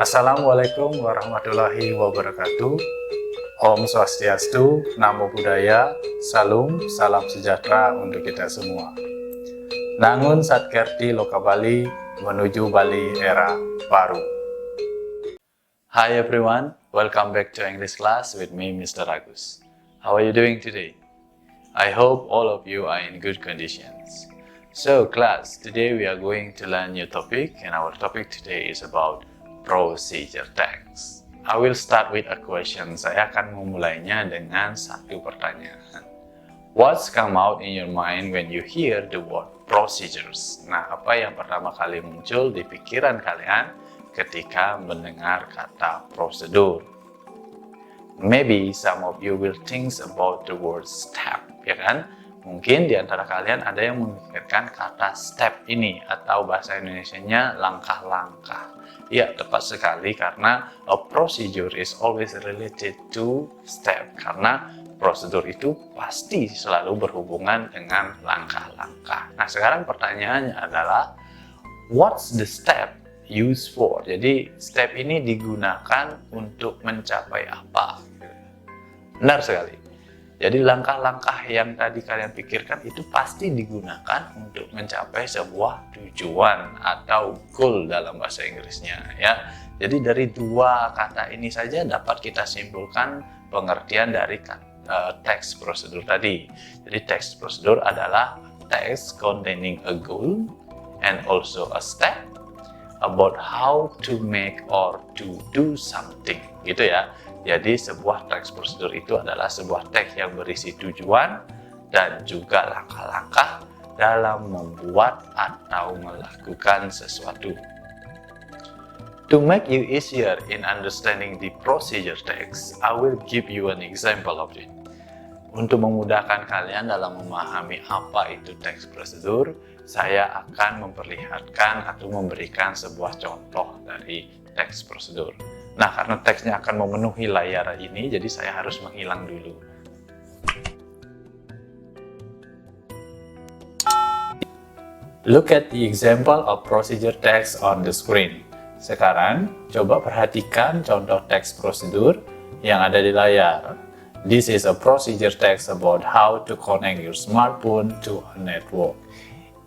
Assalamualaikum warahmatullahi wabarakatuh. Om Swastiastu, Namo Buddhaya, Salam, salam sejahtera untuk kita semua. Nangun Satkerti Loka Bali, menuju Bali era baru. Hi everyone, welcome back to English class with me, Mr. Agus. How are you doing today? I hope all of you are in good conditions. So class, today we are going to learn new topic, and our topic today is about procedure text. I will start with a question. Saya akan memulainya dengan satu pertanyaan. What's come out in your mind when you hear the word procedures? Nah, apa yang pertama kali muncul di pikiran kalian ketika mendengar kata prosedur? Maybe some of you will think about the word step, ya kan? Mungkin di antara kalian ada yang memikirkan kata step ini, atau bahasa Indonesianya langkah-langkah. Ya, tepat sekali, karena a procedure is always related to step, karena prosedur itu pasti selalu berhubungan dengan langkah-langkah. Nah, sekarang pertanyaannya adalah, what's the step used for? Jadi, step ini digunakan untuk mencapai apa? Benar sekali. Jadi langkah-langkah yang tadi kalian pikirkan itu pasti digunakan untuk mencapai sebuah tujuan atau goal dalam bahasa Inggrisnya, ya. Jadi dari dua kata ini saja dapat kita simpulkan pengertian dari teks prosedur tadi. Jadi teks prosedur adalah text containing a goal and also a step about how to make or to do something, gitu ya. Jadi sebuah teks prosedur itu adalah sebuah teks yang berisi tujuan dan juga langkah-langkah dalam membuat atau melakukan sesuatu. To make you easier in understanding the procedure text, I will give you an example of it. Untuk memudahkan kalian dalam memahami apa itu teks prosedur, saya akan memperlihatkan atau memberikan sebuah contoh dari teks prosedur. Nah, karena teksnya akan memenuhi layar ini, jadi saya harus menghilang dulu. Look at the example of procedure text on the screen. Sekarang, coba perhatikan contoh teks prosedur yang ada di layar. This is a procedure text about how to connect your smartphone to a network.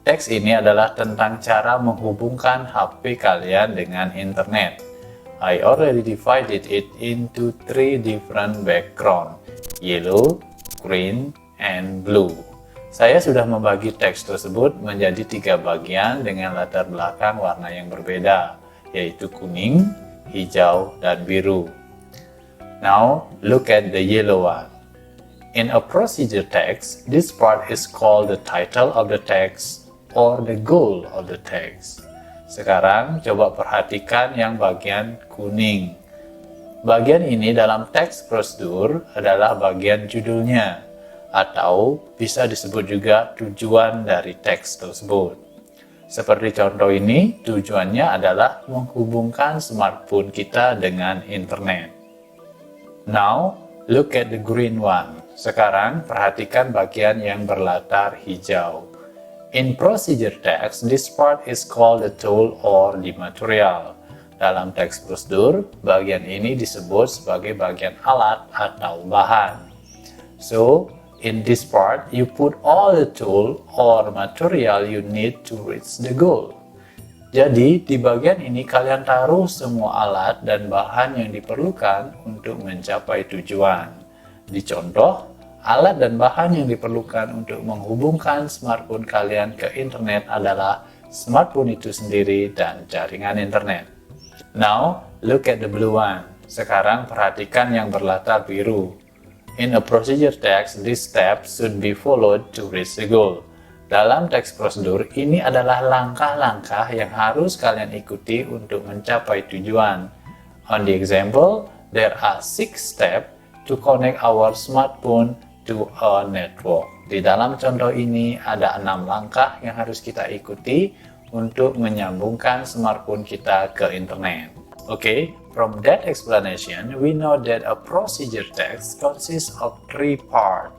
Teks ini adalah tentang cara menghubungkan HP kalian dengan internet. I already divided it into 3 different background, yellow, green, and blue. Saya sudah membagi teks tersebut menjadi 3 bagian dengan latar belakang warna yang berbeda, yaitu kuning, hijau, dan biru. Now, look at the yellow one. In a procedure text, this part is called the title of the text or the goal of the text. Sekarang coba perhatikan yang bagian kuning. Bagian ini dalam teks prosedur adalah bagian judulnya, atau bisa disebut juga tujuan dari teks tersebut. Seperti contoh ini, tujuannya adalah menghubungkan smartphone kita dengan internet. Now, look at the green one. Sekarang perhatikan bagian yang berlatar hijau. In procedure text, this part is called the tool or the material. Dalam teks prosedur, bagian ini disebut sebagai bagian alat atau bahan. So, in this part, you put all the tool or material you need to reach the goal. Jadi, di bagian ini kalian taruh semua alat dan bahan yang diperlukan untuk mencapai tujuan. Di contoh, alat dan bahan yang diperlukan untuk menghubungkan smartphone kalian ke internet adalah smartphone itu sendiri dan jaringan internet. Now, look at the blue one. Sekarang perhatikan yang berlatar biru. In a procedure text, this step should be followed to reach the goal. Dalam teks prosedur, ini adalah langkah-langkah yang harus kalian ikuti untuk mencapai tujuan. On the example, there are 6 steps to connect our smartphone to a network. Di dalam contoh ini ada 6 langkah yang harus kita ikuti untuk menyambungkan smartphone kita ke internet. Okay, from that explanation, we know that a procedure text consists of 3 parts.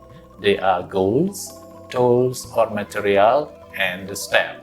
They are goals, tools or material, and the step.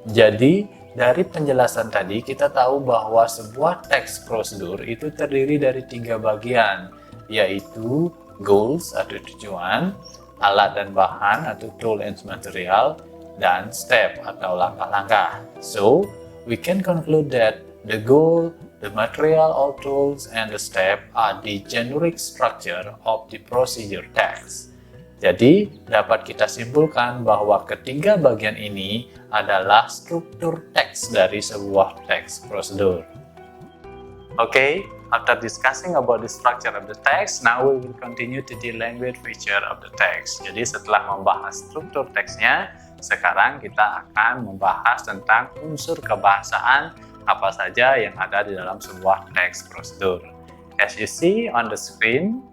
Jadi, dari penjelasan tadi kita tahu bahwa sebuah teks prosedur itu terdiri dari 3 bagian, yaitu goals atau tujuan, alat dan bahan atau tool and material, dan step atau langkah-langkah. So, we can conclude that the goal, the material or tools, and the step are the generic structure of the procedure text. Jadi, dapat kita simpulkan bahwa ketiga bagian ini adalah struktur teks dari sebuah teks prosedur. Okay, after discussing about the structure of the text, now we will continue to the language feature of the text. Jadi, setelah membahas struktur teksnya, sekarang kita akan membahas tentang unsur kebahasaan apa saja yang ada di dalam sebuah teks prosedur. As you see on the screen,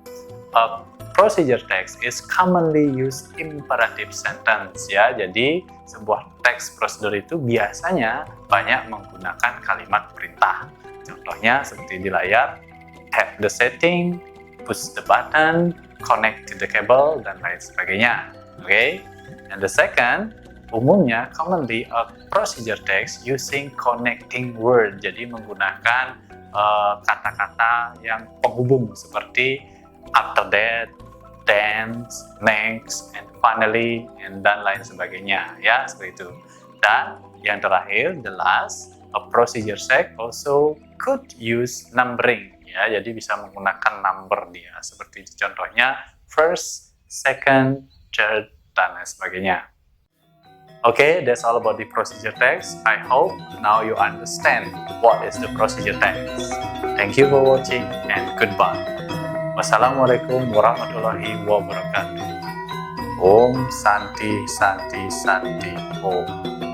a procedure text is commonly used imperative sentence, ya. Jadi sebuah teks prosedur itu biasanya banyak menggunakan kalimat perintah. Contohnya seperti di layar, have the setting, push the button, connect to the cable, dan lain sebagainya. Okay? And the second, umumnya commonly a procedure text using connecting word, jadi menggunakan kata-kata yang penghubung seperti after that, then, next, and finally, dan lain sebagainya, ya, seperti itu. Dan yang terakhir, the last, a procedure text also could use numbering, ya, jadi bisa menggunakan number dia, seperti contohnya first, second, third, dan lain sebagainya. Okay, that's all about the procedure text. I hope now you understand what is the procedure text. Thank you for watching and goodbye. Wassalamualaikum warahmatullahi wabarakatuh. Om Santi Santi Santi Om.